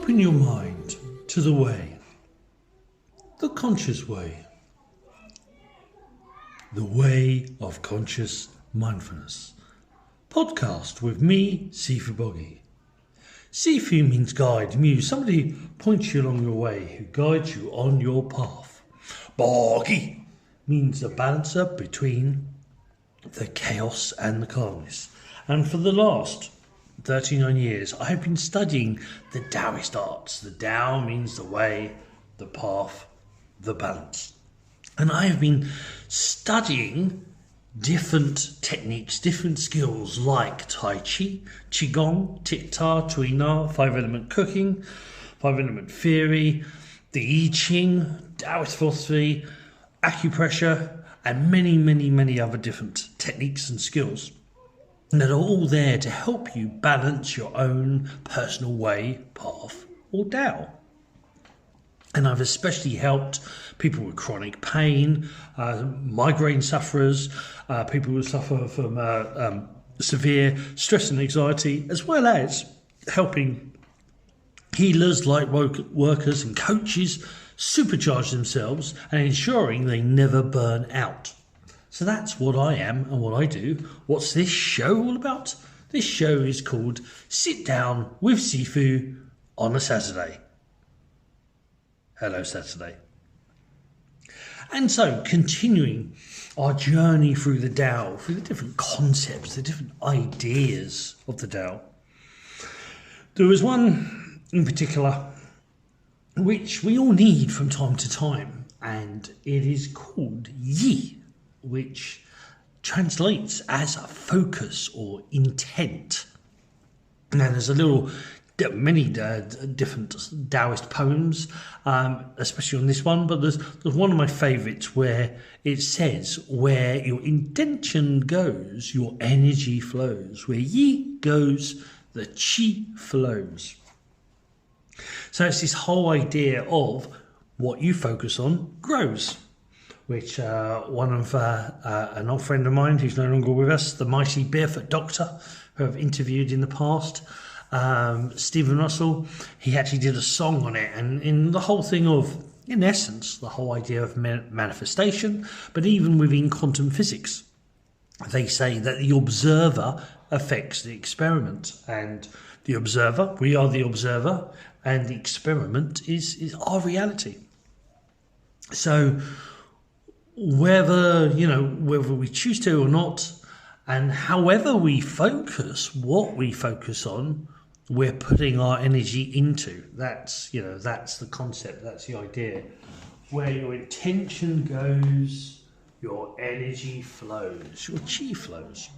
Open your mind to the way, the conscious way, the way of conscious mindfulness. Podcast with me, Sifu Boggie. Sifu means guide, muse, somebody who points you along your way, who guides you on your path. Boggie means the balancer between the chaos and the calmness. And for the last 39 years, I have been studying the Daoist arts. The Dao means the way, the path, the balance. And I have been studying different techniques, different skills like Tai Chi, Qigong, Tit-Ta, Tui-Na, 5-element cooking, 5-element theory, the I Ching, Daoist philosophy, acupressure, and many other different techniques and skills that are all there to help you balance your own personal way, path, or Tao. And I've especially helped people with chronic pain, migraine sufferers, people who suffer from severe stress and anxiety, as well as helping healers, light workers and coaches supercharge themselves and ensuring they never burn out. So that's what I am and what I do. What's this show all about? This show is called Sit Down with Sifu on a Saturday. Hello, Saturday. And so, continuing our journey through the Tao, through the different concepts, the different ideas of the Tao, there was one in particular which we all need from time to time, and it is called Yi, which translates as a focus or intent. Now, there's many different Taoist poems, especially on this one, but there's one of my favourites where it says, where your intention goes, your energy flows. Where Yi goes, the Qi flows. So it's this whole idea of what you focus on grows, which one of an old friend of mine who's no longer with us, the mighty Barefoot Doctor, who I've interviewed in the past, Stephen Russell, he actually did a song on it, and in the whole thing of, in essence, the whole idea of manifestation, but even within quantum physics, they say that the observer affects the experiment, and the observer, we are the observer, and the experiment is our reality. So whether we choose to or not, and however we focus, what we focus on, we're putting our energy into. That's the concept, that's the idea. Where your intention goes, your energy flows, your chi flows.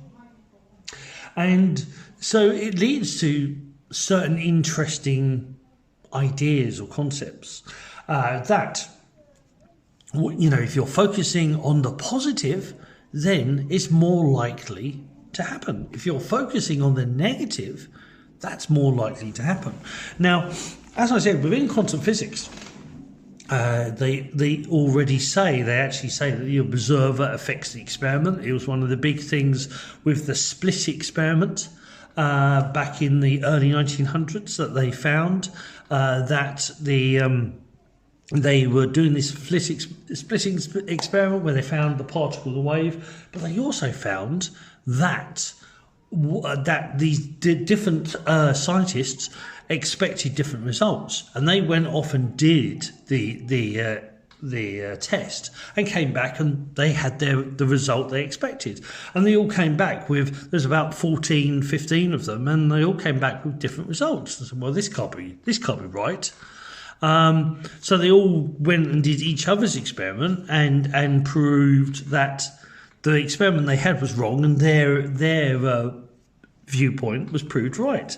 And so it leads to certain interesting ideas or concepts that, if you're focusing on the positive, then it's more likely to happen. If you're focusing on the negative, that's more likely to happen. Now, as I said, within quantum physics, they already say, they actually say that the observer affects the experiment. It was one of the big things with the split experiment back in the early 1900s that they found that they were doing this splitting experiment where they found the particle, the wave, but they also found that these different scientists expected different results, and they went off and did the test and came back, and they had the result they expected, and they all came back with, there's about 15 of them, and they all came back with different results. I said, well, this can't be right. So they all went and did each other's experiment and proved that the experiment they had was wrong, and their viewpoint was proved right.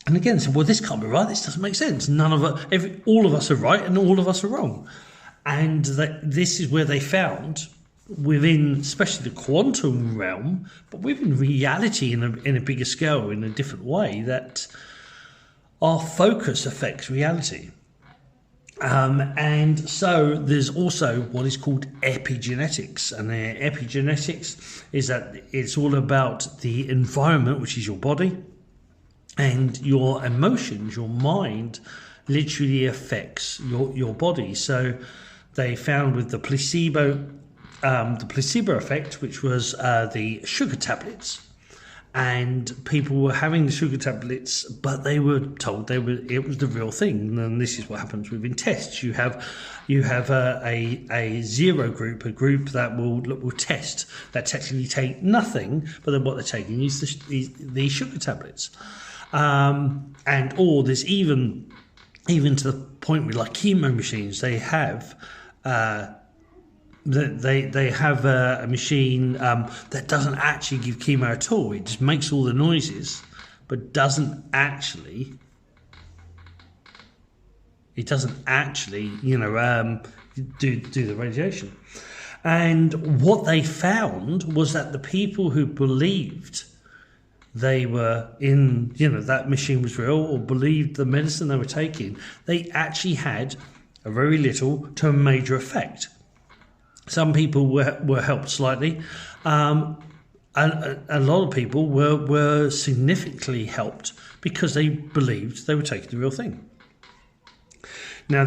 And again, said, well, this can't be right. This doesn't make sense. All of us are right, and all of us are wrong. And this is where they found, within especially the quantum realm, but within reality in a bigger scale, in a different way, that our focus affects reality. And so there's also what is called epigenetics. And epigenetics is that it's all about the environment, which is your body, and your emotions, your mind, literally affects your body. So they found with the placebo effect, which was the sugar tablets, and people were having the sugar tablets, but they were told it was the real thing. And this is what happens within tests. You have a zero group, a group that will test, that technically take nothing, but then what they're taking is the sugar tablets, or there's even to the point with like chemo machines, they have. They have a machine that doesn't actually give chemo at all. It just makes all the noises, but doesn't actually, do the radiation. And what they found was that the people who believed they were in, that machine was real, or believed the medicine they were taking, they actually had a very little to a major effect. Some people were helped slightly. A lot of people were significantly helped because they believed they were taking the real thing. Now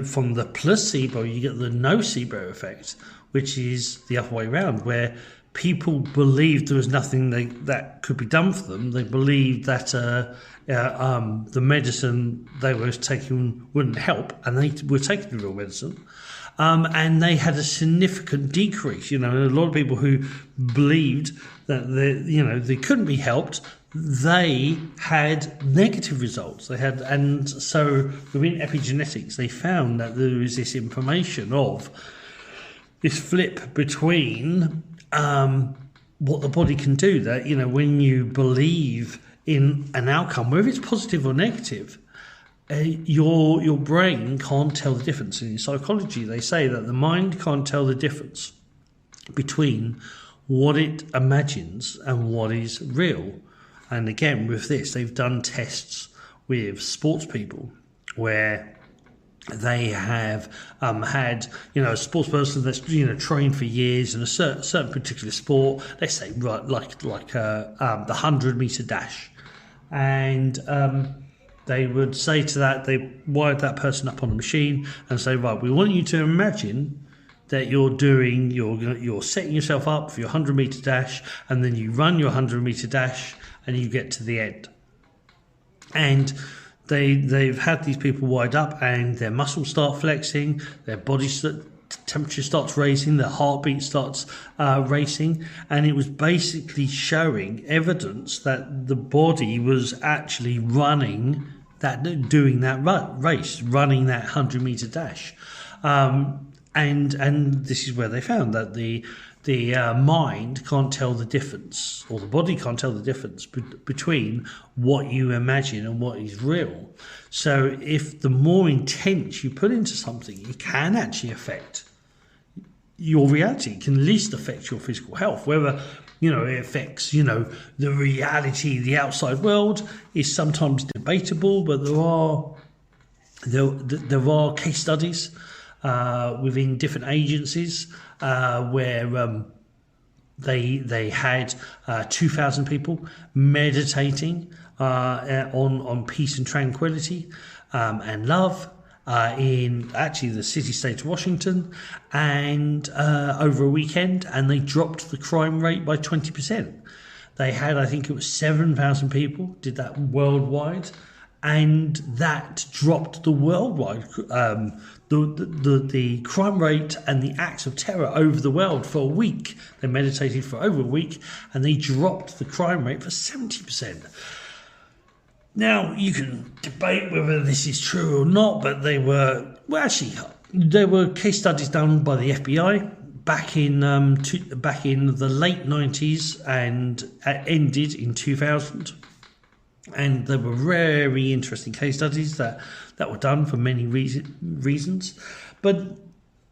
from the placebo, you get the nocebo effect, which is the other way around, where people believed there was nothing that could be done for them. They believed that the medicine they were taking wouldn't help, and they were taking the real medicine. And they had a significant decrease. A lot of people who believed that they couldn't be helped, they had negative results. And so within epigenetics, they found that there was this information of this flip between what the body can do. That when you believe in an outcome, whether it's positive or negative, your brain can't tell the difference. In psychology, they say that the mind can't tell the difference between what it imagines and what is real. And again, with this, they've done tests with sports people where they have had, a sports person that's trained for years in a certain particular sport. They say like the 100-meter dash, and they would say to that, they wired that person up on a machine and say, right, we want you to imagine that you're setting yourself up for your 100-meter dash, and then you run your 100-meter dash and you get to the end. And they've had these people wired up, and their muscles start flexing, their body temperature starts raising, their heartbeat starts racing, and it was basically showing evidence that the body was actually doing that race, running that 100-meter dash. And this is where they found that the mind can't tell the difference, or the body can't tell the difference between what you imagine and what is real. So if the more intense you put into something, it can actually affect your reality. It can at least affect your physical health. Whether it affects the reality, the outside world, is sometimes debatable. But there are case studies within different agencies where they had 2,000 people meditating on peace and tranquility and love in actually the city-state of Washington, and over a weekend, and they dropped the crime rate by 20%. They had, I think it was 7,000 people did that worldwide, and that dropped the worldwide the crime rate and the acts of terror over the world for a week. They meditated for over a week, and they dropped the crime rate for 70%. Now, you can debate whether this is true or not, but there were case studies done by the FBI back in the late 90s and ended in 2000. And there were very interesting case studies that were done for many reasons. But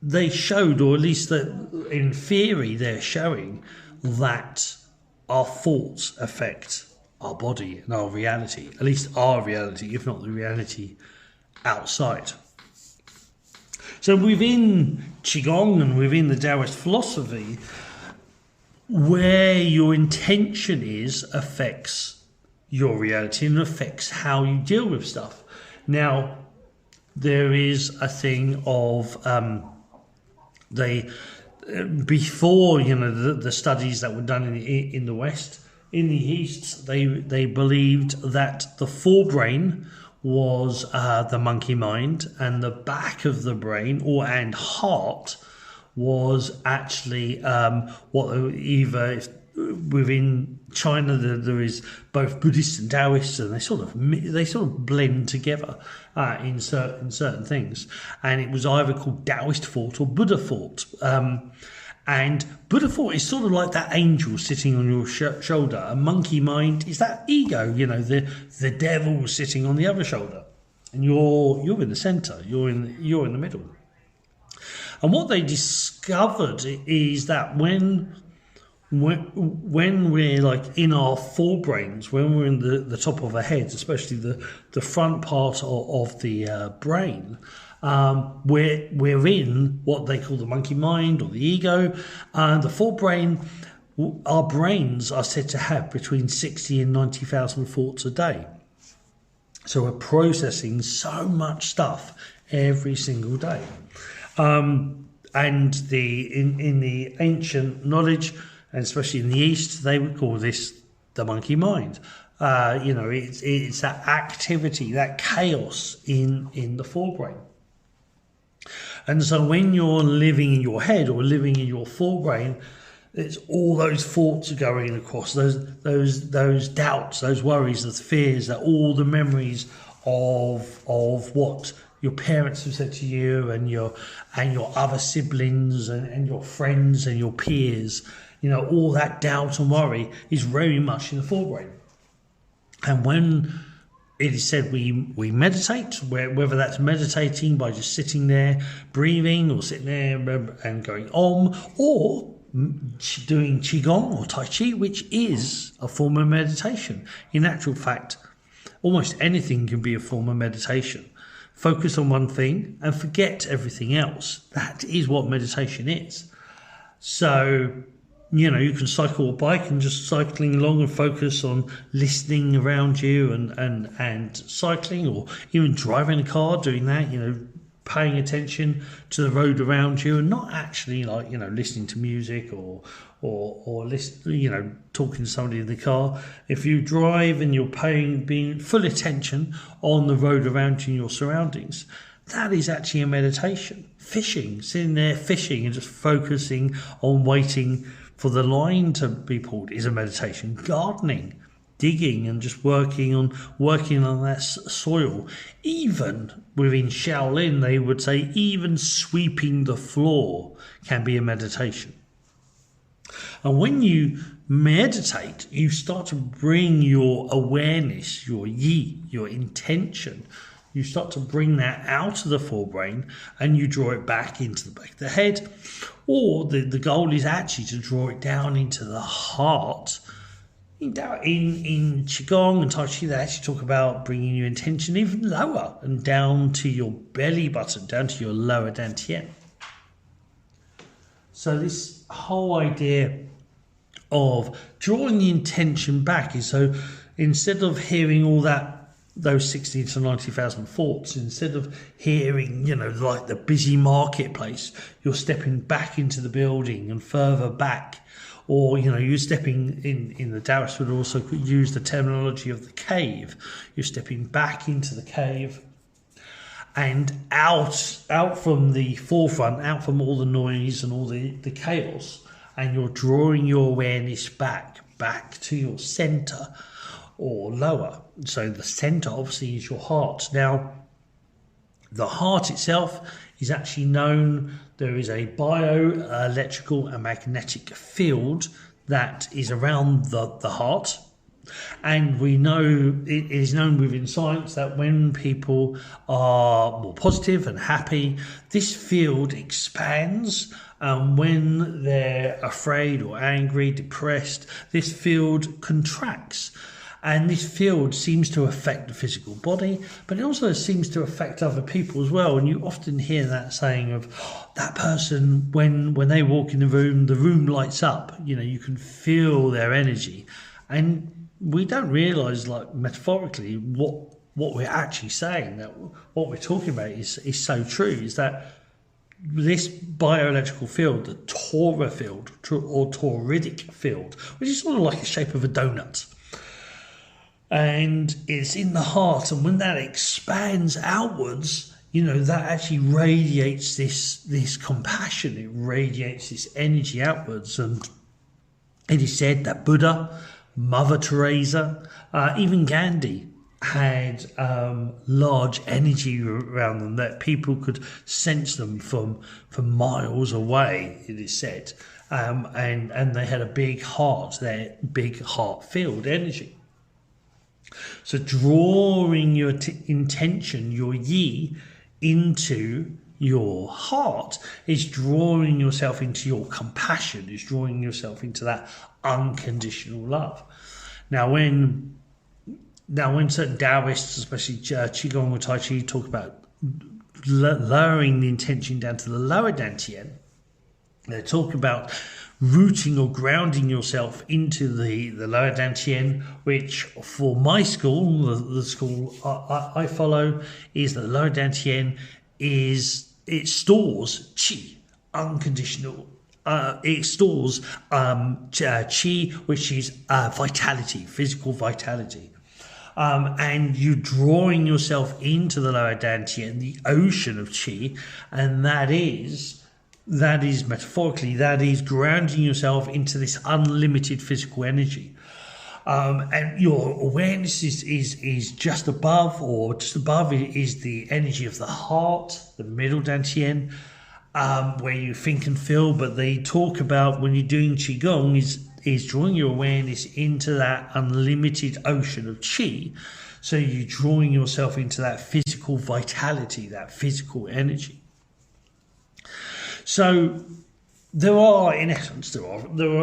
they showed, or at least that in theory they're showing, that our thoughts affect our body and our reality, at least our reality, if not the reality outside. So within Qigong and within the Daoist philosophy, where your intention is affects your reality and affects how you deal with stuff. Now, there is a thing of before, the studies that were done in the West, in the East, they believed that the forebrain was the monkey mind, and the back of the brain and heart was actually within China there is both Buddhist and Daoist, and they sort of blend together in certain things, and it was either called Daoist thought or Buddha thought. And Buddha thought is sort of like that angel sitting on your shoulder. A monkey mind is that ego, the devil sitting on the other shoulder, and you're in the center. You're in the middle. And what they discovered is that when we're like in our forebrains, when we're in the top of our heads, especially the front part of the brain, we're in what they call the monkey mind or the ego. The forebrain, our brains are said to have between 60 and 90,000 thoughts a day. So we're processing so much stuff every single day. And in the ancient knowledge, and especially in the East, they would call this the monkey mind. It's that activity, that chaos in the forebrain. And so when you're living in your head or living in your forebrain, it's all those thoughts are going across, those doubts, those worries, those fears, that all the memories of what your parents have said to you and your other siblings and your friends and your peers, all that doubt and worry is very much in the forebrain. And when it is said we meditate, whether that's meditating by just sitting there, breathing, or sitting there and going om, or doing Qigong or Tai Chi, which is a form of meditation. In actual fact, almost anything can be a form of meditation. Focus on one thing and forget everything else. That is what meditation is. So, you can cycle or bike and just cycling along and focus on listening around you and cycling, or even driving a car, doing that, paying attention to the road around you and not actually listening to music or listen, talking to somebody in the car. If you drive and you're being full attention on the road around you and your surroundings, that is actually a meditation. Fishing, sitting there fishing and just focusing on waiting for the line to be pulled is a meditation. Gardening, digging and just working on that soil. Even within Shaolin, they would say even sweeping the floor can be a meditation. And when you meditate, you start to bring your awareness, your yi, your intention, you start to bring that out of the forebrain and you draw it back into the back of the head. Or the goal is actually to draw it down into the heart. In Qigong and Tai Chi, they actually talk about bringing your intention even lower and down to your belly button, down to your lower dantian. So this whole idea of drawing the intention back is, so instead of hearing all those 60 to 90,000 thoughts, instead of hearing, like the busy marketplace, you're stepping back into the building and further back. Or, you're stepping in the Daoist would also use the terminology of the cave. You're stepping back into the cave and out from the forefront, out from all the noise and all the chaos, and you're drawing your awareness back to your center or lower. So the center obviously is your heart. Now, the heart itself is actually known, there is a bioelectrical and magnetic field that is around the heart. And we know, it is known within science, that when people are more positive and happy, this field expands. When they're afraid or angry, depressed, this field contracts. And this field seems to affect the physical body, but it also seems to affect other people as well. And you often hear that saying of that person, when they walk in the room lights up. You can feel their energy. And we don't realise, like, metaphorically, what we're actually saying, that what we're talking about is so true, is that this bioelectrical field, the Torah field, or Tauridic field, which is sort of like the shape of a donut, and it's in the heart, and when that expands outwards, that actually radiates this compassion, it radiates this energy outwards. And it is said that Buddha, Mother Teresa, even Gandhi had large energy around them, that people could sense them from miles away, it is said. And they had a big heart, their big heart-filled energy. So drawing your intention, your yi, into your heart is drawing yourself into your compassion, is drawing yourself into that unconditional love. Now when certain Daoists, especially Qigong or Tai Chi, talk about lowering the intention down to the lower dantian, they talk about rooting or grounding yourself into the lower dantian, which for my school, the school I follow, is that the lower dantian it stores qi, unconditional. It stores qi, which is vitality, physical vitality. And you're drawing yourself into the lower dantian, the ocean of qi, and that is metaphorically, that is grounding yourself into this unlimited physical energy. And your awareness is just above, or just above it is the energy of the heart, the middle dantian, where you think and feel. But they talk about, when you're doing Qigong, is drawing your awareness into that unlimited ocean of qi. So you're drawing yourself into that physical vitality, that physical energy. So there are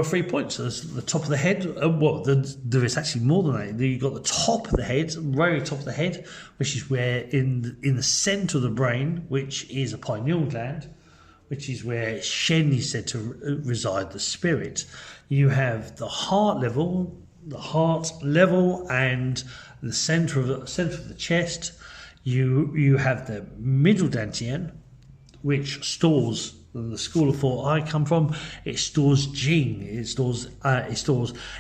3 points. There's the top of the head. There is actually more than that. You've got the top of the head, very top of the head, which is where in the centre of the brain, which is a pineal gland, which is where Shen is said to reside, the spirit. You have the heart level, and the centre of the chest. You have the middle dantian, which stores. The school of thought I come from, it stores Jing, it stores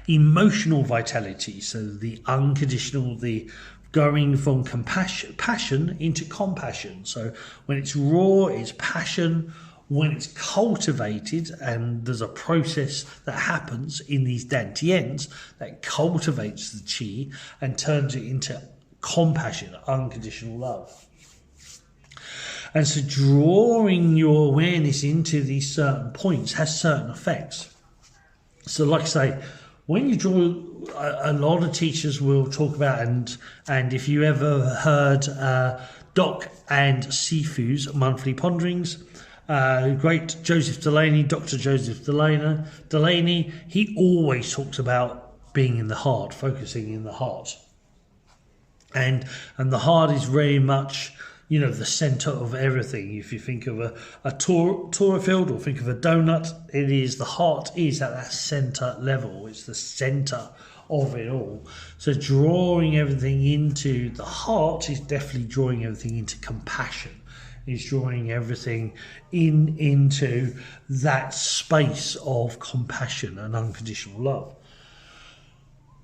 emotional vitality, so the unconditional, the going from passion into compassion. So when it's raw, it's passion. When it's cultivated, and there's a process that happens in these dantians that cultivates the qi and turns it into compassion, unconditional love. And so drawing your awareness into these certain points has certain effects. So like I say, when you draw, a lot of teachers will talk about, and if you ever heard Doc and Sifu's monthly ponderings, great Dr. Joseph Delaney, he always talks about being in the heart, focusing in the heart. And the heart is very much, the centre of everything. If you think of a Torah field, or think of a donut, the heart is at that centre level. It's the centre of it all. So drawing everything into the heart is definitely drawing everything into compassion. It's drawing everything into that space of compassion and unconditional love.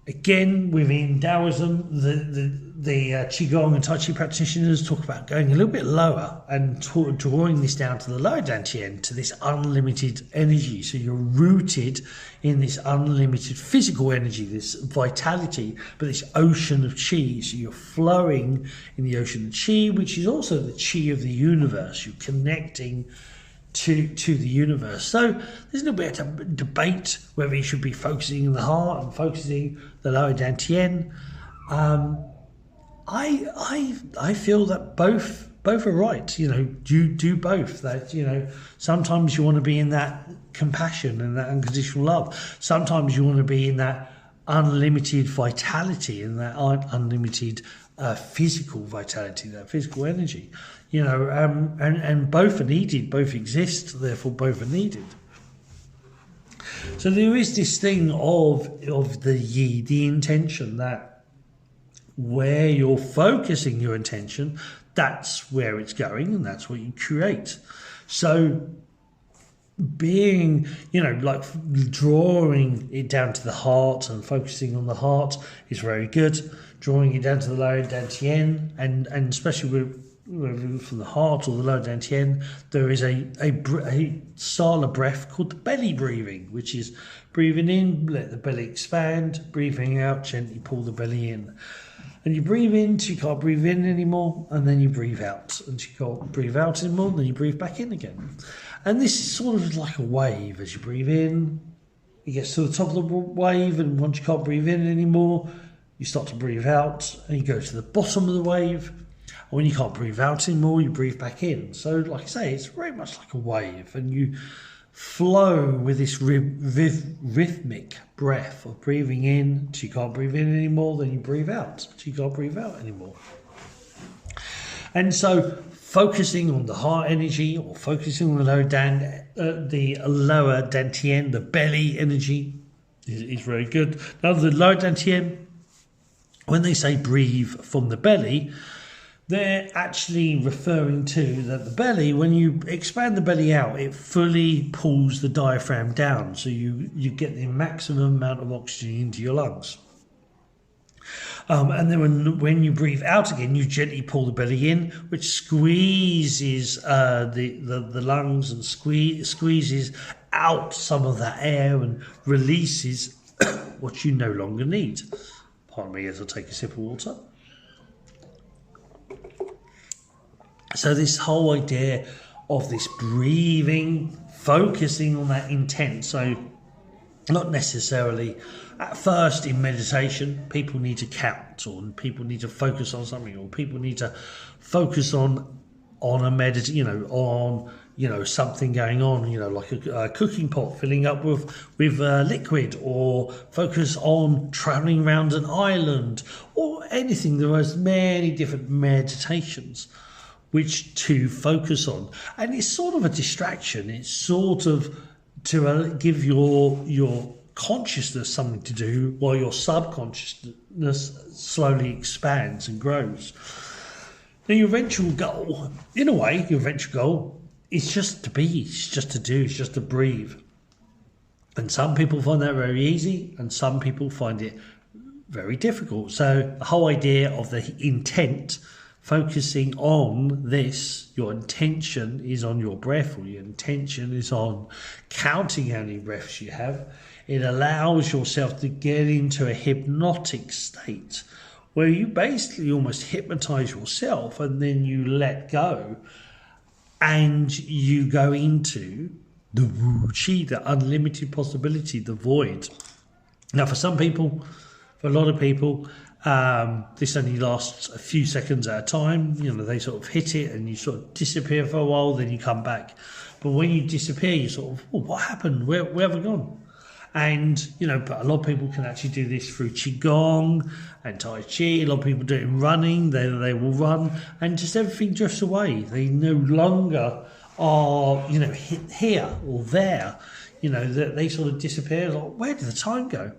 Again, within Taoism, the Qigong and Tai Chi practitioners talk about going a little bit lower and drawing this down to the lower dantian, to this unlimited energy. So you're rooted in this unlimited physical energy, this vitality, but this ocean of qi. So you're flowing in the ocean of qi, which is also the qi of the universe. You're connecting to the universe. So there's a little bit of debate whether you should be focusing in the heart and focusing the lower dantian. I feel that both are right. You do both. That sometimes you want to be in that compassion and that unconditional love. Sometimes you want to be in that unlimited vitality and that unlimited physical vitality, that physical energy. And both are needed, both exist, therefore both are needed. So there is this thing of the yi, the intention, that where you're focusing your intention, that's where it's going, and that's what you create. So being, like drawing it down to the heart and focusing on the heart is very good. Drawing it down to the lower dantian, and especially from the heart or the lower dantian, there is a style of breath called the belly breathing, which is breathing in, let the belly expand, breathing out, gently pull the belly in. And you breathe in till you can't breathe in anymore, and then you breathe out until you can't breathe out anymore, and then you breathe back in again. And this is sort of like a wave. As you breathe in, it gets to the top of the wave, and once you can't breathe in anymore, you start to breathe out, and you go to the bottom of the wave. And when you can't breathe out anymore, you breathe back in. So, like I say, it's very much like a wave, and you flow with this rhythmic breath of breathing in till you can't breathe in anymore, then you breathe out till you can't breathe out anymore. And so focusing on the heart energy, or focusing on the lower dantian, the belly energy is very good. Now the lower dantian, when they say breathe from the belly, they're actually referring to that the belly, when you expand the belly out, it fully pulls the diaphragm down, so you get the maximum amount of oxygen into your lungs. And then when you breathe out again, you gently pull the belly in, which squeezes the lungs and squeezes out some of that air and releases what you no longer need. Pardon me as I take a sip of water. So this whole idea of this breathing, focusing on that intent. So not necessarily at first in meditation, people need to count, or people need to focus on something, or people need to focus on a something going on, like a cooking pot filling up with liquid, or focus on traveling around an island, or anything. There are many different meditations which to focus on, and it's sort of a distraction. It's sort of to give your consciousness something to do while your subconsciousness slowly expands and grows. Now your eventual goal, in a way, is just to be, it's just to do, it's just to breathe. And some people find that very easy, and some people find it very difficult. So the whole idea of the intent, focusing on this, your intention is on your breath, or your intention is on counting how many breaths you have. It allows yourself to get into a hypnotic state where you basically almost hypnotize yourself, and then you let go and you go into the Wu Qi, the unlimited possibility, the void. Now for some people, for a lot of people, this only lasts a few seconds at a time. They sort of hit it and you sort of disappear for a while, then you come back. But when you disappear, you sort of, what happened? Where have I gone? And, but a lot of people can actually do this through Qigong and Tai Chi. A lot of people do it in running. They will run and just everything drifts away. They no longer are, here or there. They sort of disappear. Like, where did the time go?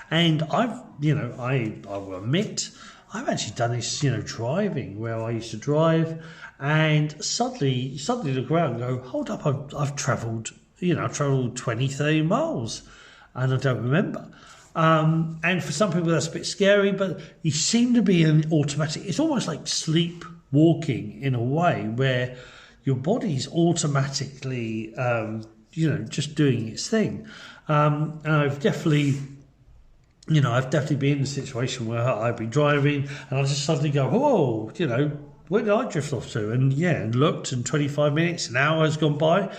And I will admit, I've actually done this, driving, where I used to drive and suddenly look around and go, hold up, I've travelled 20, 30 miles and I don't remember. And for some people that's a bit scary, but you seem to be an automatic, it's almost like sleepwalking in a way where your body's automatically, just doing its thing. And I've definitely been in a situation where I've been driving and I just suddenly go, where did I drift off to? And looked, and 25 minutes, an hour has gone by,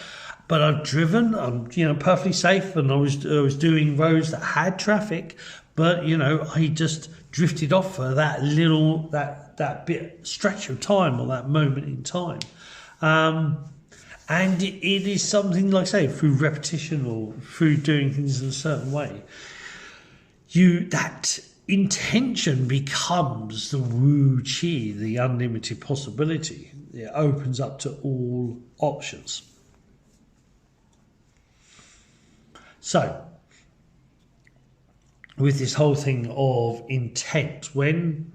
but I've driven, I'm, perfectly safe, and I was doing roads that had traffic, but, I just drifted off for that little, that bit stretch of time, or that moment in time. And it is something, like I say, through repetition or through doing things in a certain way, that intention becomes the Wu Qi, the unlimited possibility. It opens up to all options. So, with this whole thing of intent. When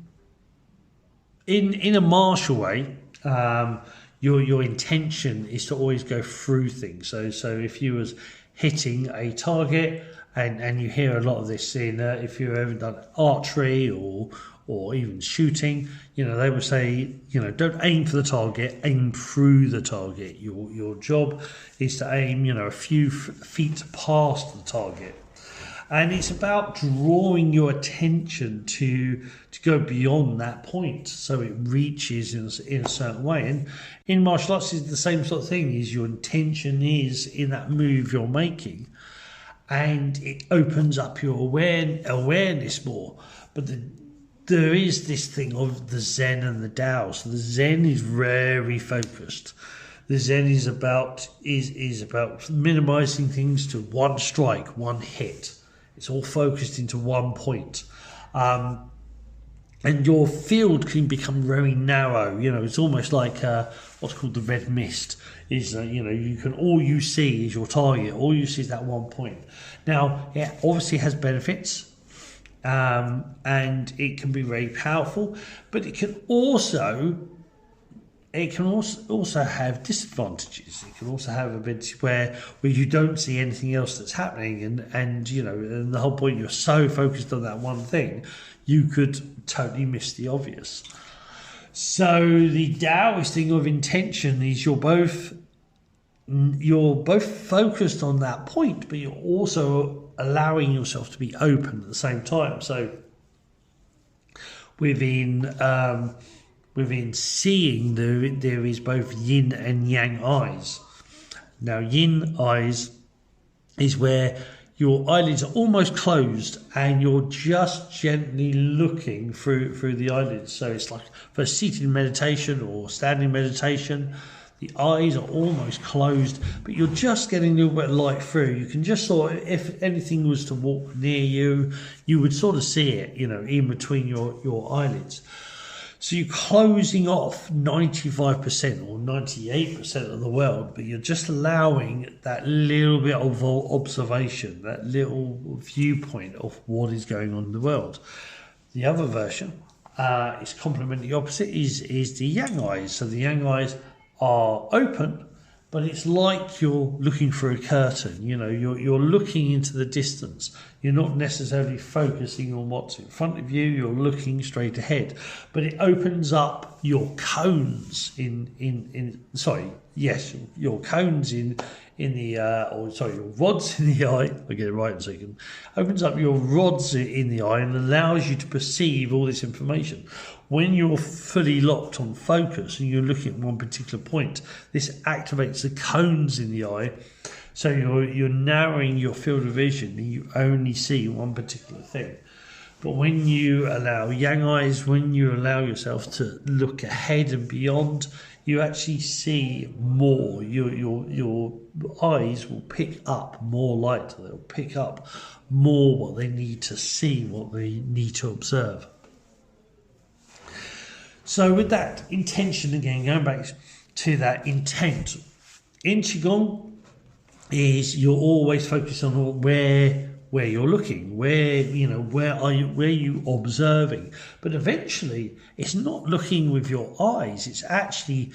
in a martial way, your intention is to always go through things. So if you was hitting a target, and you hear a lot of this in if you've ever done archery or even shooting, they would say, don't aim for the target, aim through the target. Your job is to aim, a few feet past the target. And it's about drawing your attention to go beyond that point, so it reaches in a certain way. And in martial arts, it's the same sort of thing. Is your intention is in that move you're making, and it opens up your awareness more. But there is this thing of the Zen and the Tao. So the Zen is very focused. The Zen is about minimizing things to one strike, one hit. It's all focused into one point. And your field can become very narrow. It's almost like what's called the red mist. Is all you see is your target. All you see is that one point. Now, it obviously has benefits, and it can be very powerful, but it can also have disadvantages. It can also have ability where you don't see anything else that's happening, and the whole point, you're so focused on that one thing, you could totally miss the obvious. So the Daoist thing of intention is you're both focused on that point, but you're also allowing yourself to be open at the same time. So within seeing, there is both yin and yang eyes. Now, yin eyes is where your eyelids are almost closed and you're just gently looking through the eyelids. So it's like for seated meditation or standing meditation, the eyes are almost closed, but you're just getting a little bit of light through. You can just sort of, if anything was to walk near you, you would sort of see it, in between your eyelids. So you're closing off 95% or 98% of the world, but you're just allowing that little bit of observation, that little viewpoint of what is going on in the world. The other version is complementing the opposite, is the yang eyes. So the yang eyes are open, but it's like you're looking through a curtain. You're looking into the distance. You're not necessarily focusing on what's in front of you. You're looking straight ahead. But it opens up your cones your cones your rods in the eye. I'll get it right in a second. Opens up your rods in the eye and allows you to perceive all this information. When you're fully locked on focus and you're looking at one particular point, this activates the cones in the eye. So you're narrowing your field of vision and you only see one particular thing. But when you allow yang eyes, when you allow yourself to look ahead and beyond, you actually see more. Your eyes will pick up more light. They'll pick up more what they need to see, what they need to observe. So with that intention, again, going back to that intent, in Qigong is you're always focused on where you're looking, where you observing. But eventually it's not looking with your eyes, it's actually,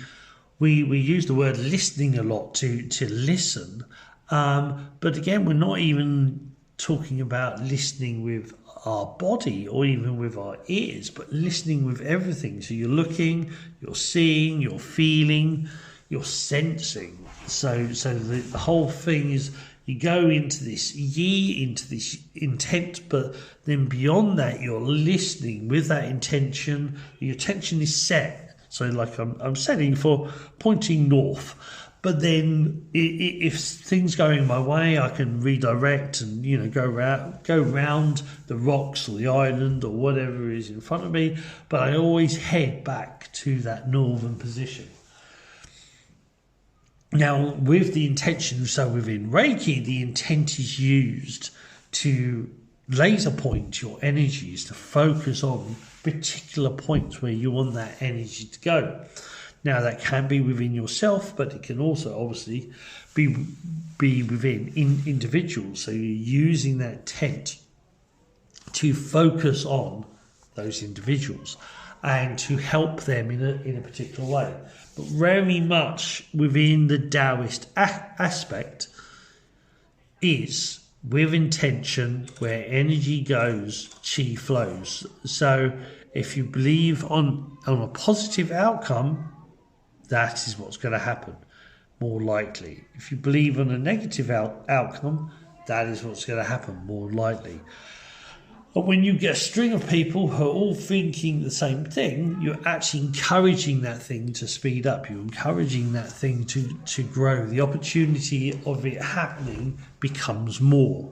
we use the word listening a lot to listen. But again, we're not even talking about listening with our body or even with our ears, but listening with everything. So you're looking, you're seeing, you're feeling, you're sensing. So the whole thing is you go into this into this intent, but then beyond that you're listening with that intention. Your attention is set. So like I'm setting for pointing north. But then if things going my way, I can redirect and, go round the rocks or the island or whatever is in front of me. But I always head back to that northern position. Now, with the intention, so within Reiki, the intent is used to laser point your energies, to focus on particular points where you want that energy to go. Now, that can be within yourself, but it can also obviously be within individuals. So you're using that intent to focus on those individuals and to help them in a particular way. But very much within the Daoist aspect is with intention. Where energy goes, chi flows. So if you believe on a positive outcome, that is what's going to happen, more likely. If you believe on a negative outcome, that is what's going to happen, more likely. But when you get a string of people who are all thinking the same thing, you're actually encouraging that thing to speed up. You're encouraging that thing to grow. The opportunity of it happening becomes more.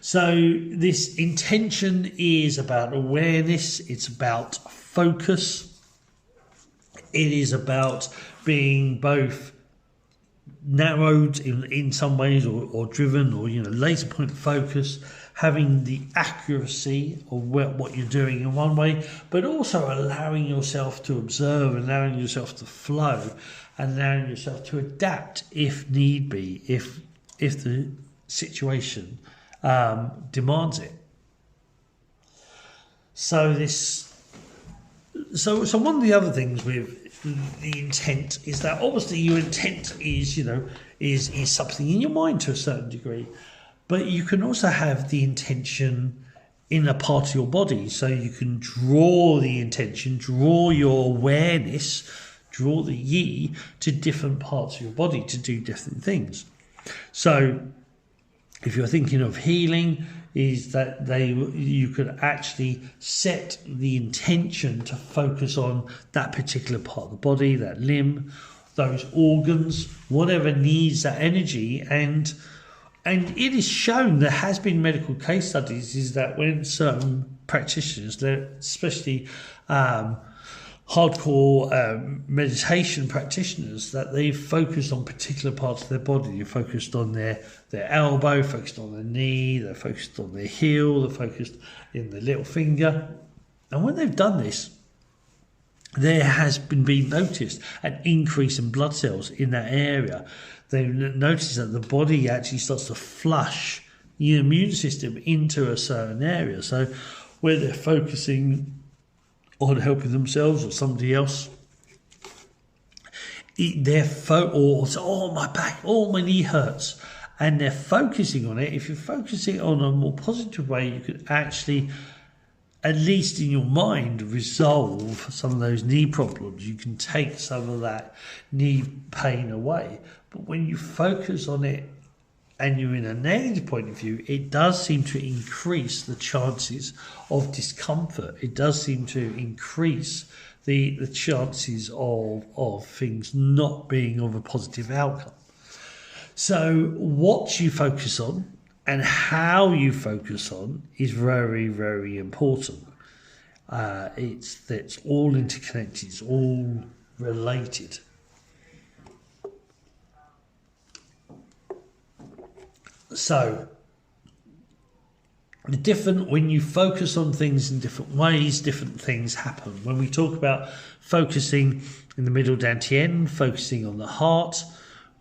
So this intention is about awareness. It's about focus. It is about being both narrowed in some ways or driven or laser point focus, having the accuracy of what you're doing in one way, but also allowing yourself to observe, allowing yourself to flow, and allowing yourself to adapt if need be, if the situation demands it. So one of the other things with the intent is that obviously your intent is something in your mind to a certain degree, but you can also have the intention in a part of your body. So you can draw the intention, draw your awareness, draw the yi to different parts of your body to do different things. So if you're thinking of healing, is that you could actually set the intention to focus on that particular part of the body, that limb, those organs, whatever needs that energy. And it is shown, there has been medical case studies, is that when certain practitioners, especially hardcore meditation practitioners, that they've focused on particular parts of their body. They're focused on their elbow, focused on their knee, they're focused on their heel, they're focused in the little finger. And when they've done this, there has been noticed an increase in blood cells in that area. They've noticed that the body actually starts to flush the immune system into a certain area. So where they're focusing on helping themselves or somebody else, my back, my knee hurts, and they're focusing on it. If you're focusing on a more positive way, you could actually, at least in your mind, resolve some of those knee problems. You can take some of that knee pain away. But when you focus on it and you're in a negative point of view, it does seem to increase the chances of discomfort. It does seem to increase the chances of things not being of a positive outcome. So what you focus on and how you focus on is very, very important. It's all interconnected. It's all related. So, when you focus on things in different ways, different things happen. When we talk about focusing in the middle dantian, focusing on the heart,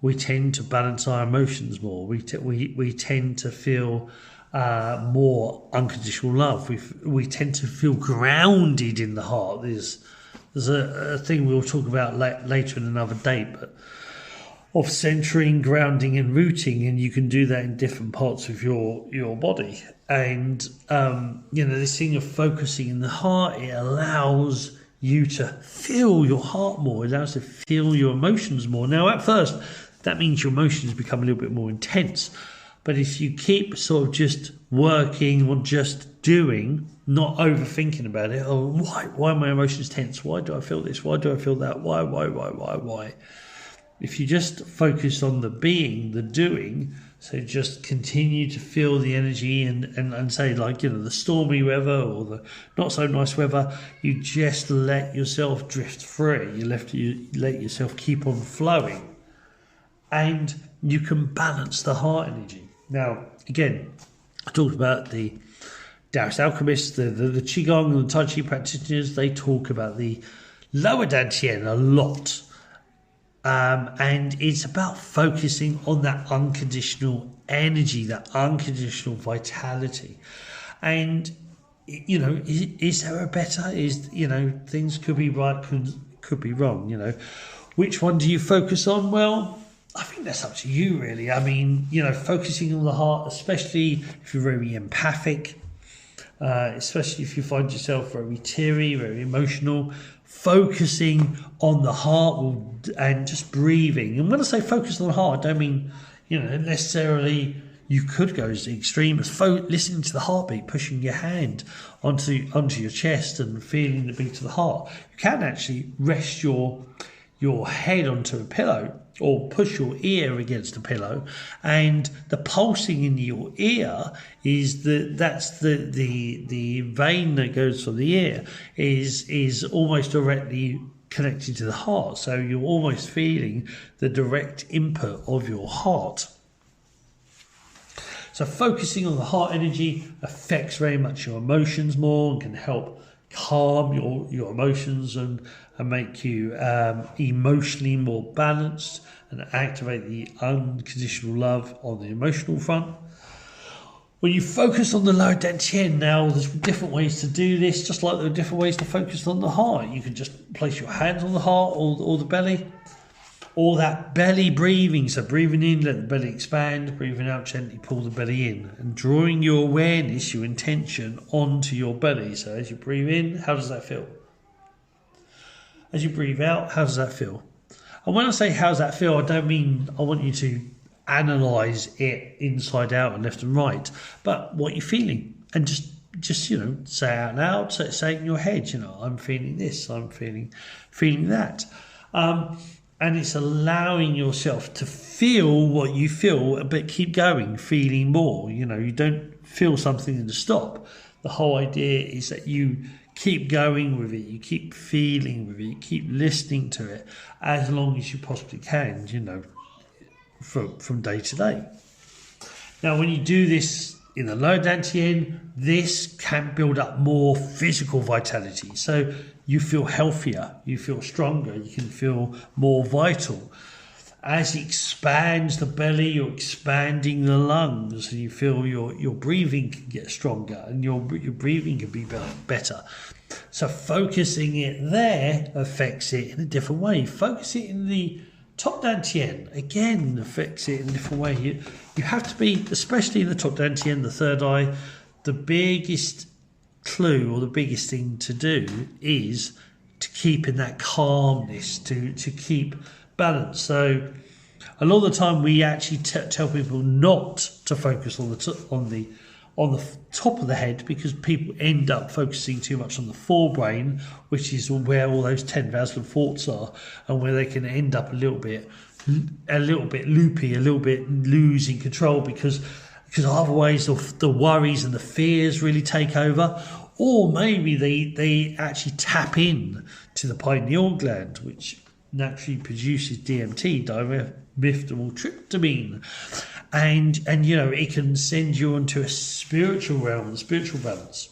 we tend to balance our emotions more. We tend to feel more unconditional love. We tend to feel grounded in the heart. There's a thing we'll talk about later in another date, but of centering, grounding and rooting, and you can do that in different parts of your body. And this thing of focusing in the heart, it allows you to feel your heart more, it allows you to feel your emotions more. Now at first that means your emotions become a little bit more intense, but if you keep sort of just working or just doing, not overthinking about it, why are my emotions tense, why do I feel this, why do I feel that, why, if you just focus on the being, the doing, so just continue to feel the energy and say, the stormy weather or the not so nice weather, you just let yourself drift free. You let yourself keep on flowing, and you can balance the heart energy. Now, again, I talked about the Daoist alchemists, the Qigong and the Tai Chi practitioners. They talk about the lower dantian a lot. And it's about focusing on that unconditional energy, that unconditional vitality. And, you know, is there a better? Things could be right, could be wrong, Which one do you focus on? Well, I think that's up to you, really. I mean, focusing on the heart, especially if you're very empathic, especially if you find yourself very teary, very emotional, focusing on the heart and just breathing. And when I say focus on the heart, I don't mean, necessarily you could go as extreme as listening to the heartbeat, pushing your hand onto your chest and feeling the beat of the heart. You can actually rest your head onto a pillow or push your ear against a pillow, and the pulsing in your ear is that's the vein that goes from the ear is almost directly connected to the heart, so you're almost feeling the direct input of your heart. So focusing on the heart energy affects very much your emotions more and can help calm your emotions and make you emotionally more balanced and activate the unconditional love on the emotional front. When you focus on the lower dantian, now there's different ways to do this, just like there are different ways to focus on the heart. You can just place your hands on the heart or the belly, or that belly breathing. So breathing in, let the belly expand, breathing out, gently pull the belly in, and drawing your awareness, your intention onto your belly. So as you breathe in, how does that feel? As you breathe out, how does that feel? And when I say how does that feel, I don't mean I want you to analyse it inside out and left and right, but what you're feeling, and just say out loud, say it in your head. I'm feeling this, I'm feeling that, and it's allowing yourself to feel what you feel, but keep going, feeling more. You don't feel something and stop. The whole idea is that you keep going with it, you keep feeling with it, you keep listening to it as long as you possibly can, from day to day. Now, when you do this in the low dantian, this can build up more physical vitality. So you feel healthier, you feel stronger, you can feel more vital. As it expands the belly, you're expanding the lungs, and you feel your breathing can get stronger and your breathing can be better. So focusing it there affects it in a different way. Focus it in the top dantian, again, affects it in a different way. You have to be, especially in the top dantian, the third eye, the biggest clue or the biggest thing to do is to keep in that calmness, to keep balance. So a lot of the time we actually tell people not to focus on the top of the head, because people end up focusing too much on the forebrain, which is where all those 10,000 thoughts are, and where they can end up a little bit loopy, a little bit losing control, because otherwise the worries and the fears really take over. Or maybe they actually tap in to the pineal gland, which naturally produces DMT, dimethyltryptamine, and it can send you onto a spiritual realm, the spiritual balance.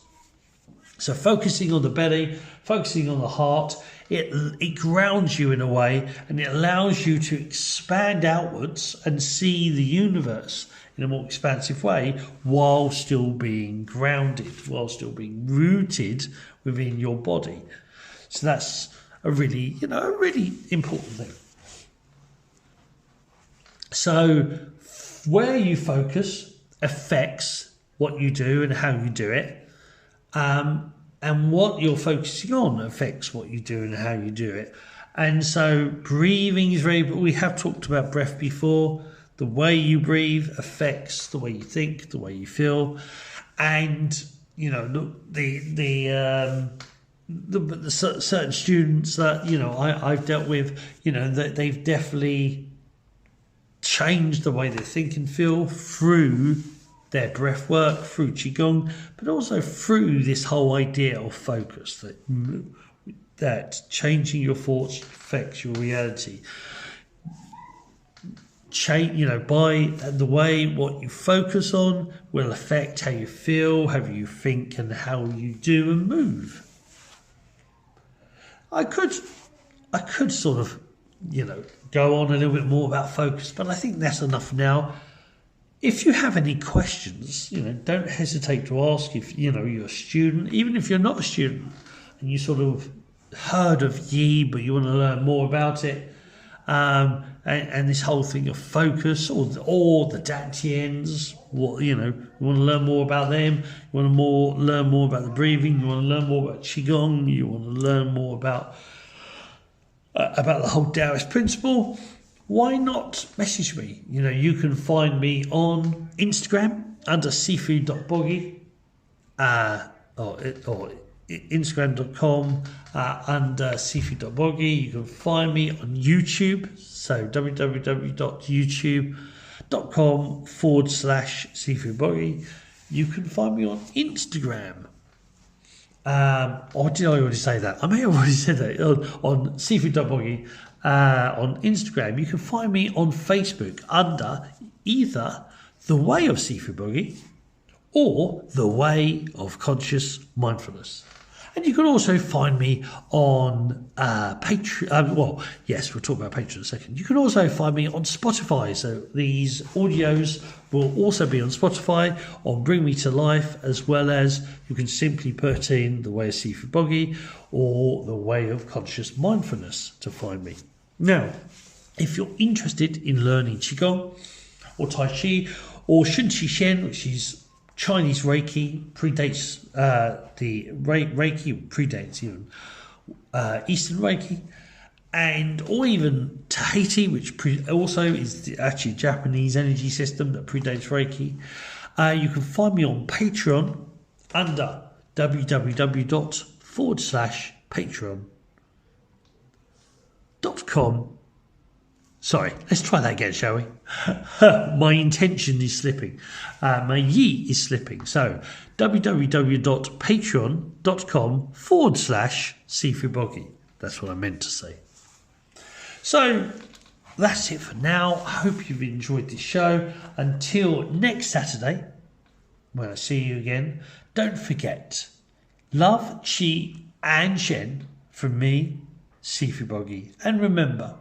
So focusing on the belly, focusing on the heart, it grounds you in a way, and it allows you to expand outwards and see the universe in a more expansive way, while still being grounded, while still being rooted within your body. So that's a really important thing. So where you focus affects what you do and how you do it, and what you're focusing on affects what you do and how you do it. And so breathing is we have talked about breath before. The way you breathe affects the way you think, the way you feel, and the certain students that I've dealt with, that they've definitely changed the way they think and feel through their breath work, through Qigong, but also through this whole idea of focus, that changing your thoughts affects your reality. By the way what you focus on will affect how you feel, how you think, and how you do and move. I could sort of go on a little bit more about focus, but I think that's enough now. If you have any questions, don't hesitate to ask. If you're a student, even if you're not a student, and you sort of heard of Yi, but you want to learn more about it, and this whole thing of focus, or the Dantians, you want to learn more about them. You want to learn more about the breathing. You want to learn more about Qigong. You want to learn more about the whole Daoist principle. Why not message me? You can find me on Instagram under sifu.boggie, or Instagram.com under sifu.boggie. You can find me on YouTube, so www.youtube.com/Sifu Boggie. You can find me on Instagram. Or did I already say that? I may have already said that on Sifu.boggie. On Instagram. You can find me on Facebook under either The Way of Sifu Boggie or The Way of Conscious Mindfulness. And you can also find me on Patreon. Well, yes, we'll talk about Patreon in a second. You can also find me on Spotify. So these audios will also be on Spotify on Bring Me to Life, as well as you can simply put in The Way of Sifu Boggie or The Way of Conscious Mindfulness to find me. Now, if you're interested in learning Qigong or Tai Chi or Shun Qi Shen, which is Chinese Reiki, predates the Reiki, predates even Eastern Reiki, or even Tahiti, which also is actually Japanese energy system that predates Reiki. You can find me on Patreon under www.patreon.com. Sorry, let's try that again, shall we? My intention is slipping. My Yi is slipping. So, www.patreon.com/Sifu Boggie. That's what I meant to say. So, that's it for now. I hope you've enjoyed this show. Until next Saturday, when I see you again, don't forget, love, Qi, and Shen from me, Sifu Boggie. And remember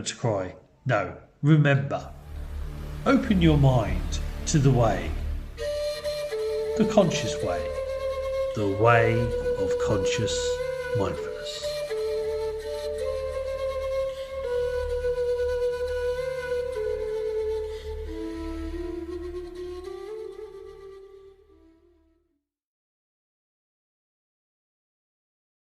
to cry. No, remember. Open your mind to the way. The conscious way. The way of conscious mindfulness.